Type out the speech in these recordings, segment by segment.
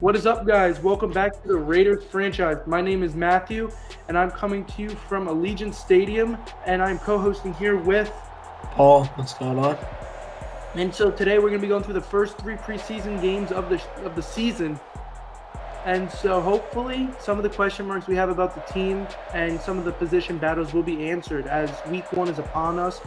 What is up, guys? Welcome back to the Raiders franchise. My name is Matthew, and I'm coming to you from Allegiant Stadium, and I'm co-hosting here with. Paul, what's going on? And so today we're going to be going through the first three preseason games of the season, and so hopefully some of the question marks we have about the team and some of the position battles will be answered as Week 1 is upon us.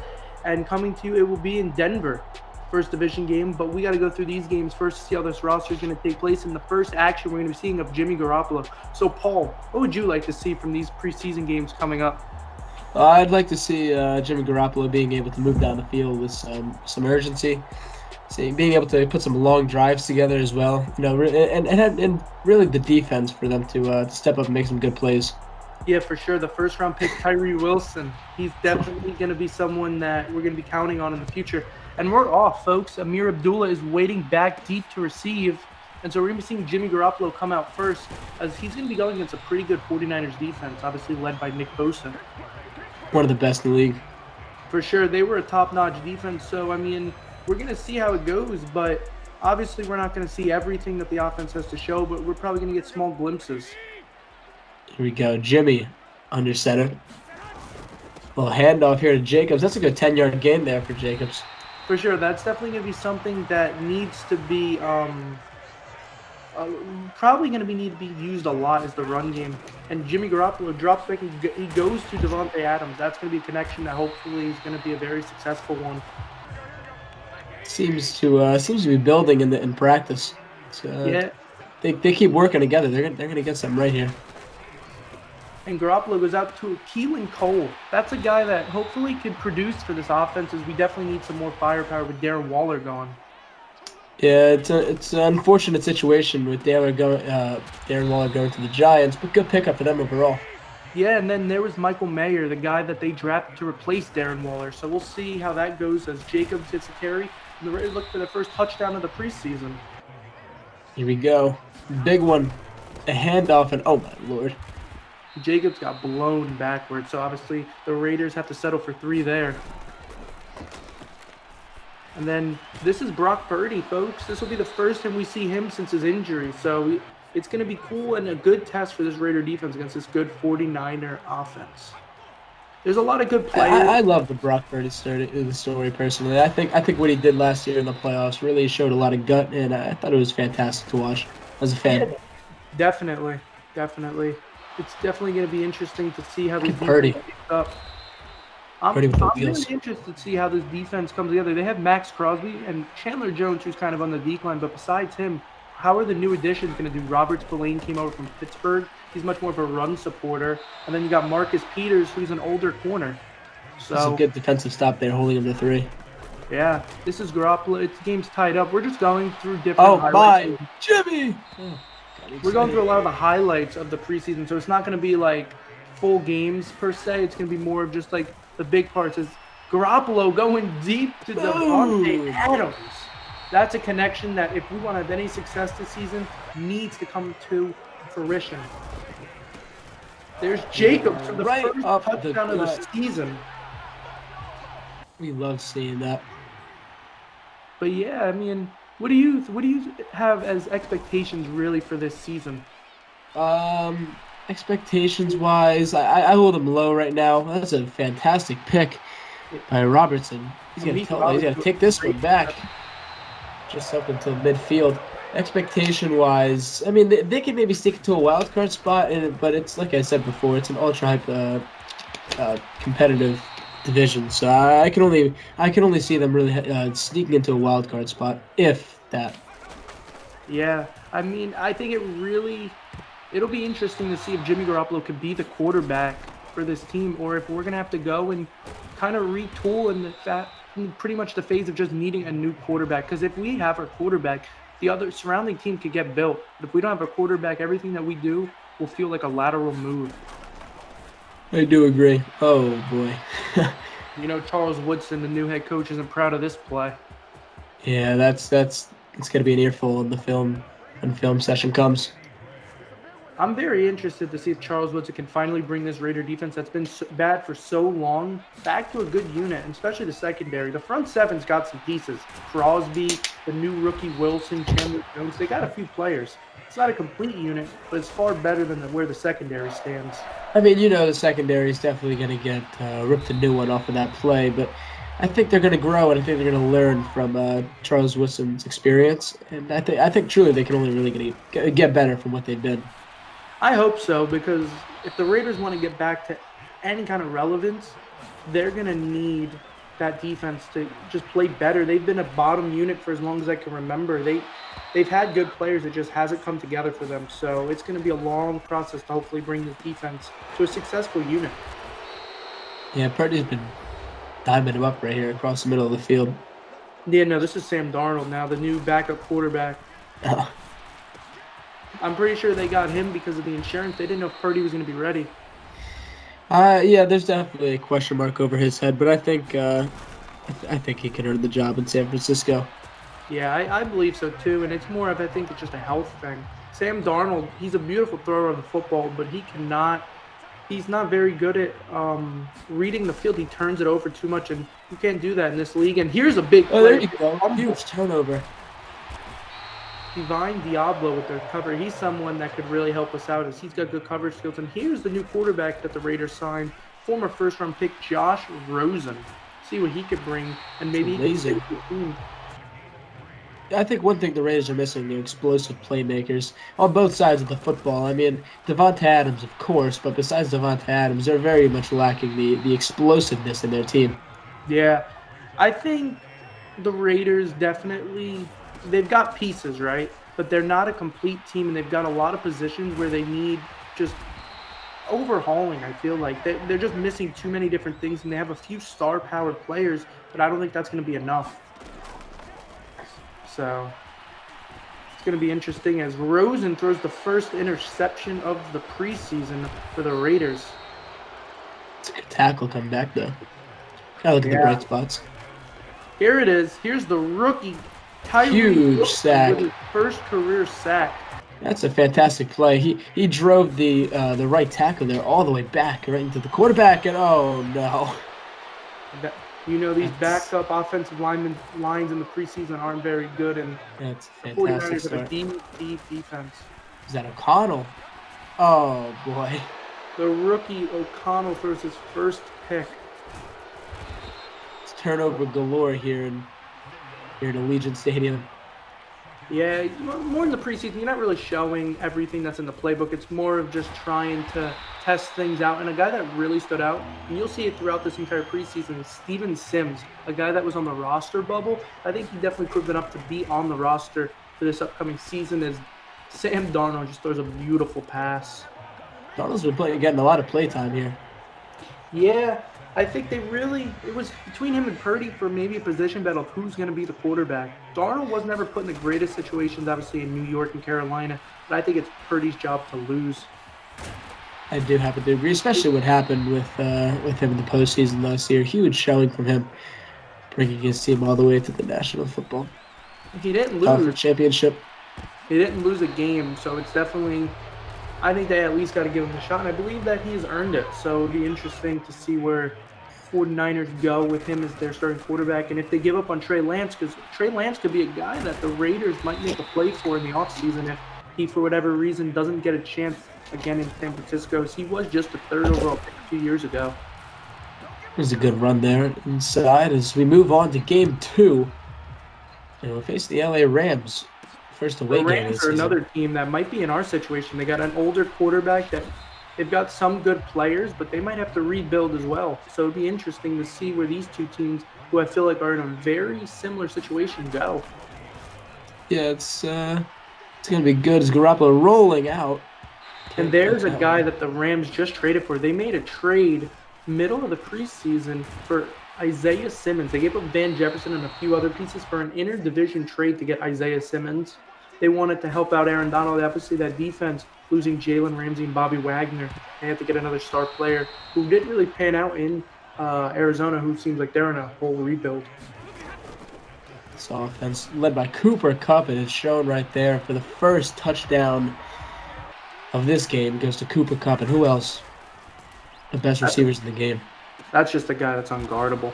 And coming to you, it will be in Denver. First division game, but we got to go through these games first to see how this roster is going to take place. In the first action we're going to be seeing of Jimmy Garoppolo. So, Paul, what would you like to see from these preseason games coming up? I'd like to see Jimmy Garoppolo being able to move down the field with some urgency. Being able to put some long drives together as well. And really the defense for them to step up and make some good plays. Yeah, for sure. The first round pick, Tyree Wilson. He's definitely going to be someone that we're going to be counting on in the future. And we're off, folks. Amir Abdullah is waiting back deep to receive. And so we're going to be seeing Jimmy Garoppolo come out first, as he's going to be going against a pretty good 49ers defense, obviously led by Nick Bosa. One of the best in the league. For sure. They were a top-notch defense. So, I mean, we're going to see how it goes. But obviously we're not going to see everything that the offense has to show, but we're probably going to get small glimpses. Here we go. Jimmy under center. Little handoff here to Jacobs. That's a good 10-yard gain there for Jacobs. For sure. That's definitely going to be something that needs to be probably going to need to be used a lot is the run game. And Jimmy Garoppolo drops back and he goes to Devontae Adams. That's going to be a connection that hopefully is going to be a very successful one. Seems to be building in practice. Yeah. They keep working together. They're gonna get something right here. And Garoppolo goes out to Keelan Cole. That's a guy that hopefully could produce for this offense, as we definitely need some more firepower with Darren Waller gone. Yeah, it's an unfortunate situation with Darren Waller going to the Giants, but good pickup for them overall. Yeah, and then there was Michael Mayer, the guy that they drafted to replace Darren Waller. So we'll see how that goes as Jacobs gets a carry. And the Raiders look for their first touchdown of the preseason. Here we go. Big one. A handoff, and oh my lord. Jacobs got blown backwards, so obviously the Raiders have to settle for 3 there. And then this is Brock Purdy, folks. This will be the first time we see him since his injury. So it's going to be cool and a good test for this Raider defense against this good 49er offense. There's a lot of good players. I love the Brock Purdy story personally. I think what he did last year in the playoffs really showed a lot of gut, and I thought it was fantastic to watch as a fan. Yeah, definitely. It's definitely going to be interesting to see how this Purdy defense picks up. I'm really interested to see how this defense comes together. They have Max Crosby and Chandler Jones, who's kind of on the decline, but besides him, how are the new additions going to do? Robert Spillane came over from Pittsburgh. He's much more of a run supporter. And then you got Marcus Peters, who's an older corner. So it's a good defensive stop there, holding him to 3. Yeah, this is Garoppolo. It's game's tied up. We're just going through different highlights. My Jimmy! We're going through a lot of the highlights of the preseason, so it's not going to be like full games per se. It's going to be more of just like the big parts. Is Garoppolo going deep to Devontae Adams. That's a connection that, if we want to have any success this season, needs to come to fruition. There's Jacobs for the first touchdown of the season. We love seeing that. But yeah, I mean, what do you have as expectations really for this season? Expectations wise, I hold him low right now. That's a fantastic pick by Robertson. He's gonna take this one back. Just up until midfield. Expectation-wise, I mean, they can maybe stick to a wild card spot, but it's like I said before, it's an ultra competitive division. So I can only see them really sneaking into a wild card spot, if that. Yeah, I mean, I think it'll be interesting to see if Jimmy Garoppolo could be the quarterback for this team, or if we're gonna have to go and kind of retool in pretty much the phase of just needing a new quarterback. Because if we have our quarterback, the other surrounding team could get built. But if we don't have a quarterback, everything that we do will feel like a lateral move. I do agree. Oh boy. Charles Woodson, the new head coach, isn't proud of this play. Yeah, it's gonna be an earful in the film when film session comes. I'm very interested to see if Charles Woodson can finally bring this Raider defense that's been bad for so long back to a good unit, and especially the secondary. The front seven's got some pieces. Crosby, the new rookie Wilson, Chandler Jones. They got a few players. It's not a complete unit, but it's far better than where the secondary stands. I mean, the secondary is definitely going to get ripped a new one off of that play, but I think they're going to grow, and I think they're going to learn from Charles Woodson's experience, and I think truly they can only really get better from what they've been. I hope so, because if the Raiders want to get back to any kind of relevance, they're going to need that defense to just play better. They've been a bottom unit for as long as I can remember. They've had good players. It just hasn't come together for them. So it's going to be a long process to hopefully bring this defense to a successful unit. Yeah, Purdy's been diming him up right here across the middle of the field. Yeah, no, this is Sam Darnold now, the new backup quarterback. I'm pretty sure they got him because of the insurance. They didn't know if Purdy was going to be ready. Yeah, there's definitely a question mark over his head, but I think he can earn the job in San Francisco. Yeah, I believe so too, and it's more of, I think it's just a health thing. Sam Darnold, he's a beautiful thrower of the football, but he's not very good at reading the field. He turns it over too much, and you can't do that in this league. And here's a big play. Oh, there you go. Huge turnover. Divine Diablo with their cover. He's someone that could really help us out as he's got good coverage skills. And here's the new quarterback that the Raiders signed, former first-round pick Josh Rosen. See what he could bring, and maybe he can save the team. I think one thing the Raiders are missing, the explosive playmakers on both sides of the football. I mean, Devonta Adams, of course, but besides Devonta Adams, they're very much lacking the explosiveness in their team. Yeah, I think the Raiders definitely, they've got pieces, right? But they're not a complete team, and they've got a lot of positions where they need just overhauling. I feel like they're just missing too many different things, and they have a few star-powered players, but I don't think that's going to be enough. So it's going to be interesting as Rosen throws the first interception of the preseason for the Raiders. It's a good tackle coming back, though. Gotta look at the bright spots. Here it is. Here's the rookie. Huge sack. With his first career sack. That's a fantastic play. He drove the right tackle there all the way back, right into the quarterback, and oh no. These backup offensive lines in the preseason aren't very good, and that's the 49ers have a deep defense. Is that O'Connell? Oh, boy. The rookie O'Connell throws his first pick. It's turnover galore here in Allegiant Stadium. Yeah, more in the preseason, you're not really showing everything that's in the playbook. It's more of just trying to test things out. And a guy that really stood out, and you'll see it throughout this entire preseason, is Steven Sims, a guy that was on the roster bubble. I think he definitely proven up to be on the roster for this upcoming season as Sam Darnold just throws a beautiful pass. Darnold's been getting a lot of playtime here. Yeah, I think it was between him and Purdy for maybe a position battle of who's going to be the quarterback. Darnold was never put in the greatest situations, obviously, in New York and Carolina, but I think it's Purdy's job to lose. I do happen to agree, especially what happened with him in the postseason last year. Huge showing from him, bringing his team all the way to the National Football. He didn't lose. Championship. He didn't lose a game, so it's definitely, I think they at least got to give him a shot, and I believe that he has earned it. So it'll be interesting to see where 49ers go with him as their starting quarterback, and if they give up on Trey Lance, because Trey Lance could be a guy that the Raiders might make a play for in the offseason if he, for whatever reason, doesn't get a chance again in San Francisco. He was just a third overall pick a few years ago. There's a good run there inside as we move on to Game 2. And we'll face the LA Rams. First away game. The Rams are another team that might be in our situation. They got an older quarterback that they've got some good players, but they might have to rebuild as well. So it'd be interesting to see where these two teams, who I feel like are in a very similar situation, go. Yeah, it's going to be good as Garoppolo rolling out. And there's a guy that the Rams just traded for. They made a trade middle of the preseason for Isaiah Simmons. They gave up Van Jefferson and a few other pieces for an interdivision trade to get Isaiah Simmons. They wanted to help out Aaron Donald. Obviously, that defense, losing Jalen Ramsey and Bobby Wagner, they had to get another star player who didn't really pan out in Arizona, who seems like they're in a whole rebuild. This offense led by Cooper Kupp, and it's shown right there for the first touchdown of this game goes to Cooper Kupp, and who else? The best receivers in the game. That's just a guy that's unguardable.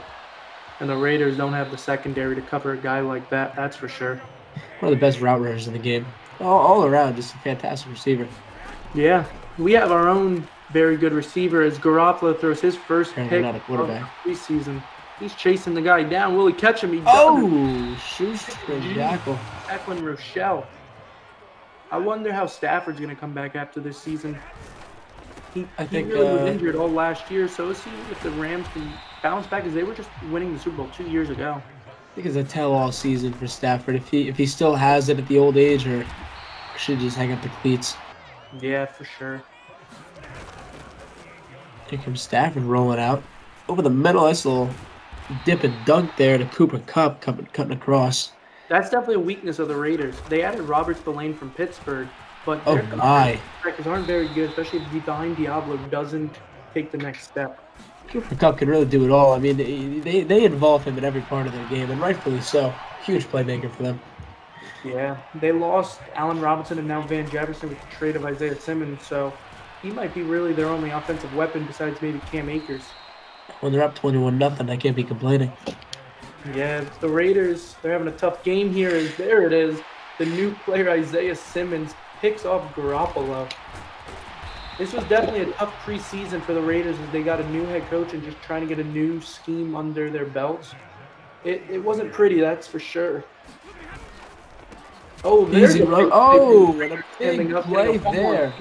And the Raiders don't have the secondary to cover a guy like that, that's for sure. One of the best route runners in the game. All around, just a fantastic receiver. Yeah, we have our own very good receiver as Garoppolo throws his first pick Not a of quarterback. the preseason. He's chasing the guy down. Will he catch him? He does. Oh, shoestring tackle. Jacqueline Rochelle. I wonder how Stafford's going to come back after this season. He really was injured all last year, so let's see if the Rams can bounce back, because they were just winning the Super Bowl 2 years ago. I think it's a tell-all season for Stafford. If he still has it at the old age, or should just hang up the cleats. Yeah, for sure. Here comes Stafford rolling out over the middle. Nice little dip and dunk there to Cooper Kupp cutting across. That's definitely a weakness of the Raiders. They added Robert Spillane from Pittsburgh, but their linebackers aren't very good, especially if Divine Diablo doesn't take the next step. Cooper Kupp can really do it all. I mean, they involve him in every part of their game, and rightfully so. Huge playmaker for them. Yeah, they lost Allen Robinson and now Van Jefferson with the trade of Isaiah Simmons, so he might be really their only offensive weapon besides maybe Cam Akers. When they're up 21-0, I can't be complaining. Yeah, it's the Raiders. They're having a tough game here. There it is. The new player, Isaiah Simmons, picks off Garoppolo. This was definitely a tough preseason for the Raiders as they got a new head coach and just trying to get a new scheme under their belts. It wasn't pretty, that's for sure. Oh, there's and a big play there.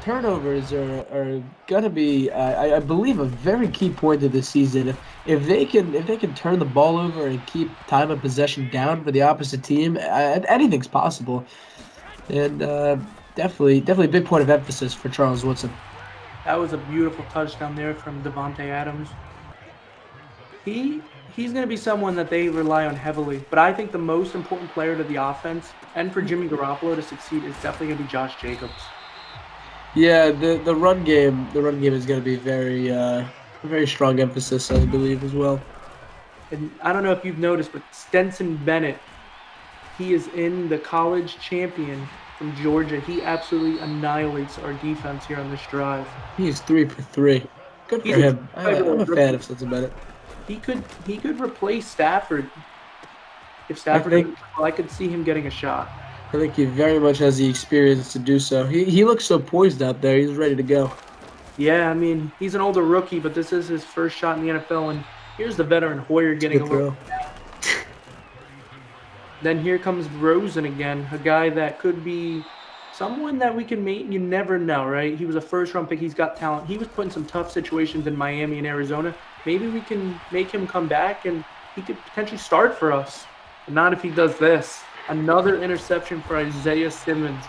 Turnovers are gonna be, I believe, a very key point of this season. If they can turn the ball over and keep time of possession down for the opposite team, anything's possible. And definitely a big point of emphasis for Charles Woodson. That was a beautiful touchdown there from Devontae Adams. He's going to be someone that they rely on heavily, but I think the most important player to the offense and for Jimmy Garoppolo to succeed is definitely going to be Josh Jacobs. Yeah, the run game is going to be very strong emphasis, I believe, as well. And I don't know if you've noticed, but Stetson Bennett, he is in the college champion from Georgia. He absolutely annihilates our defense here on this drive. He is 3 for 3. Good for him. I'm a fan of Stetson Bennett. He could replace Stafford. If Stafford, I could see him getting a shot. I think he very much has the experience to do so. He looks so poised out there. He's ready to go. Yeah, I mean, he's an older rookie, but this is his first shot in the NFL. And here's the veteran Hoyer getting a little. Then here comes Rosen again, a guy that could be someone that we can make. You never know, right? He was a first-round pick. He's got talent. He was put in some tough situations in Miami and Arizona. Maybe we can make him come back, and he could potentially start for us. But not if he does this. Another interception for Isaiah Simmons.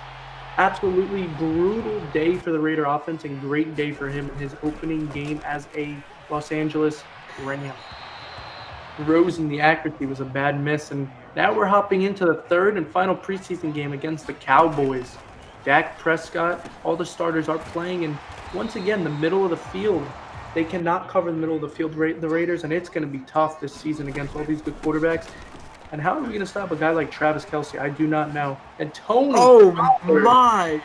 Absolutely brutal day for the Raider offense and great day for him in his opening game as a Los Angeles Ram. Rosen, the accuracy was a bad miss, and now we're hopping into the third and final preseason game against the Cowboys. Dak Prescott, all the starters are playing, and once again, the middle of the field. They cannot cover the middle of the field, the Raiders, and it's going to be tough this season against all these good quarterbacks. And how are we going to stop a guy like Travis Kelce? I do not know. And Tony. Oh, my.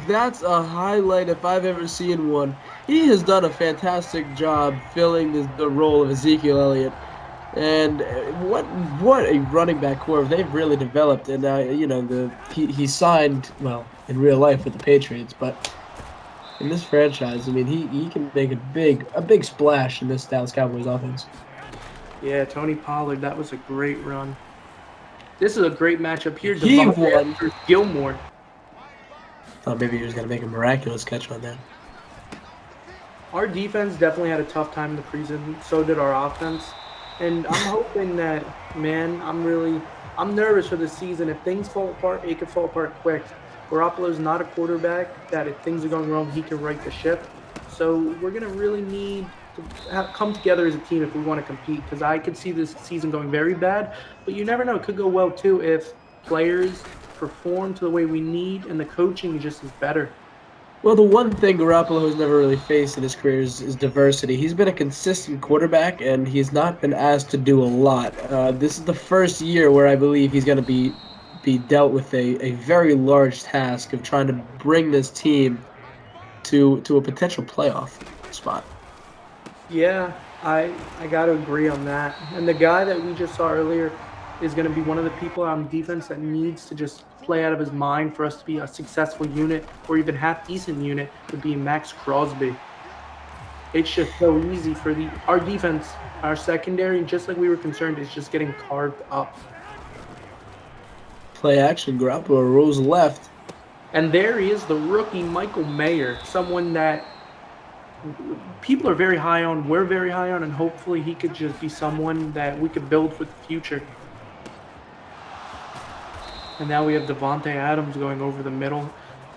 That's a highlight if I've ever seen one. He has done a fantastic job filling the role of Ezekiel Elliott. And what a running back core they've really developed. And, he signed, well, in real life with the Patriots, but in this franchise, I mean, he can make a big splash in this Dallas Cowboys offense. Yeah, Tony Pollard, that was a great run. This is a great matchup here. He won. Gilmore. Thought maybe he was going to make a miraculous catch on that. Our defense definitely had a tough time in the preseason. So did our offense. And I'm hoping that, man, I'm nervous for this season. If things fall apart, it could fall apart quick. Garoppolo's not a quarterback that if things are going wrong, he can right the ship. So we're going to really need to come together as a team if we want to compete, because I could see this season going very bad, but you never know. It could go well too if players perform to the way we need and the coaching just is better. Well, the one thing Garoppolo has never really faced in his career is diversity. He's been a consistent quarterback, and he's not been asked to do a lot. This is the first year where I believe he's going to be be dealt with a very large task of trying to bring this team to a potential playoff spot. Yeah, I got to agree on that. And the guy that we just saw earlier is going to be one of the people on defense that needs to just play out of his mind for us to be a successful unit or even half decent unit would be Max Crosby. It's just so easy for our defense, our secondary, just like we were concerned, is just getting carved up. Play action, Garoppolo rolls left. And there he is, the rookie Michael Mayer, someone that people are very high on, we're very high on, and hopefully he could just be someone that we could build for the future. And now we have Devontae Adams going over the middle.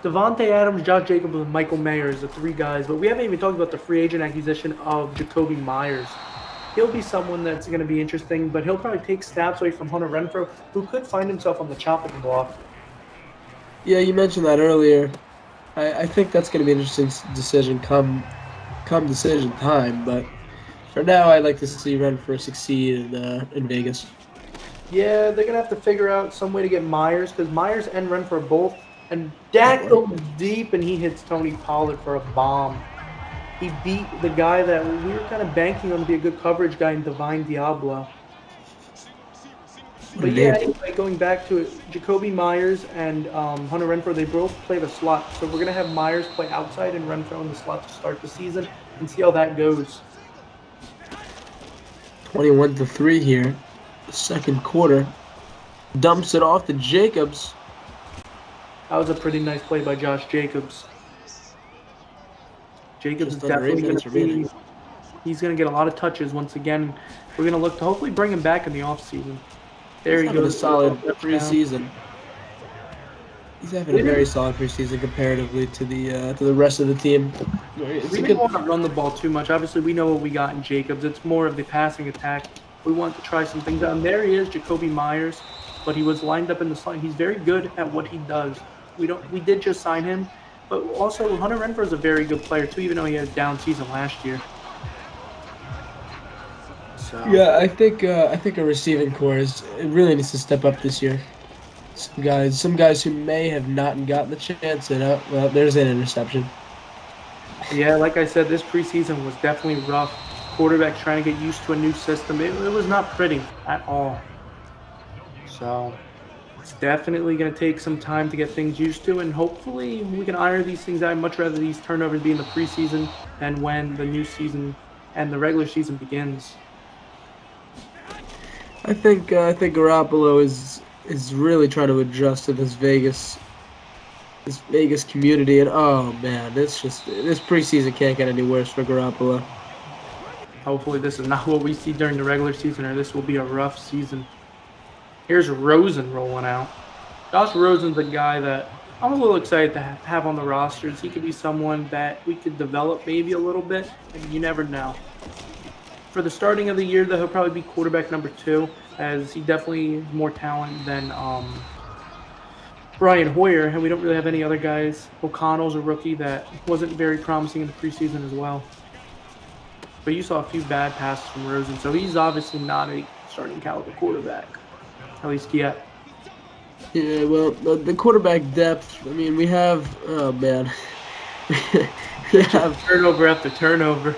Devontae Adams, Josh Jacobs, and Michael Mayer is the three guys, but we haven't even talked about the free agent acquisition of Jacoby Myers. He'll be someone that's going to be interesting, but he'll probably take snaps away from Hunter Renfrow, who could find himself on the chopping block. Yeah, you mentioned that earlier. I think that's going to be an interesting decision come decision time, but for now, I'd like to see Renfrow succeed in Vegas. Yeah, they're gonna have to figure out some way to get Myers because Myers and Renfrow both. And Dak goes deep and he hits Tony Pollard for a bomb. He beat the guy that we were kind of banking on to be a good coverage guy in Divine Diablo. But yeah, anyway, going back to it, Jacoby Myers and Hunter Renfrow, they both play the slot. So we're going to have Myers play outside and Renfrow in the slot to start the season and see how that goes. 21-3 here. Second quarter. Dumps it off to Jacobs. That was a pretty nice play by Josh Jacobs. Jacobs is definitely going to be, he's going to get a lot of touches once again. We're going to look to hopefully bring him back in the offseason. There he goes. A solid preseason. He's having a very solid preseason comparatively to the rest of the team. We didn't want to run the ball too much. Obviously, we know what we got in Jacobs. It's more of the passing attack. We want to try some things out. And there he is, Jacoby Myers. But he was lined up in the slot. He's very good at what he does. We did just sign him. But also, Hunter Renfrow is a very good player, too, even though he had a down season last year. So. Yeah, I think a receiving core it really needs to step up this year. Some guys who may have not gotten the chance, and well, there's an interception. Yeah, like I said, this preseason was definitely rough. Quarterbacks trying to get used to a new system. It was not pretty at all. So it's definitely going to take some time to get things used to, and hopefully we can iron these things out. I'd much rather these turnovers be in the preseason than when the new season and the regular season begins. I think Garoppolo is really trying to adjust to this Vegas community, and oh man, this preseason can't get any worse for Garoppolo. Hopefully this is not what we see during the regular season, or this will be a rough season. Here's Rosen rolling out. Josh Rosen's a guy that I'm a little excited to have on the rosters. He could be someone that we could develop maybe a little bit, and you never know. For the starting of the year, though, he'll probably be quarterback number 2, as he definitely has more talent than Brian Hoyer, and we don't really have any other guys. O'Connell's a rookie that wasn't very promising in the preseason as well. But you saw a few bad passes from Rosen, so he's obviously not a starting caliber quarterback, at least yet. Yeah, well, the quarterback depth. I mean, we have. Oh man, we have turnover after turnover.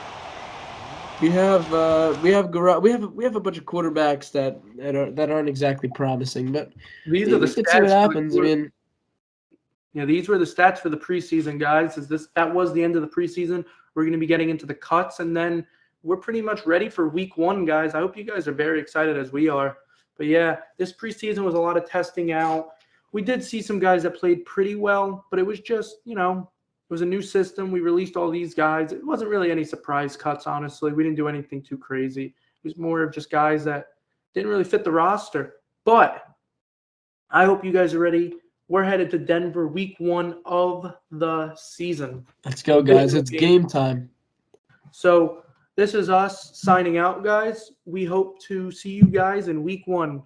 We have a bunch of quarterbacks that aren't exactly promising, but these are the stats. See what happens. I mean, yeah, these were the stats for the preseason, guys. That was the end of the preseason. We're going to be getting into the cuts, and then we're pretty much ready for week 1, guys. I hope you guys are very excited as we are. But yeah, this preseason was a lot of testing out. We did see some guys that played pretty well, but it was just, it was a new system. We released all these guys. It wasn't really any surprise cuts, honestly. We didn't do anything too crazy. It was more of just guys that didn't really fit the roster. But I hope you guys are ready. We're headed to Denver week 1 of the season. Let's go, guys. It's game time. So this is us signing out, guys. We hope to see you guys in week 1.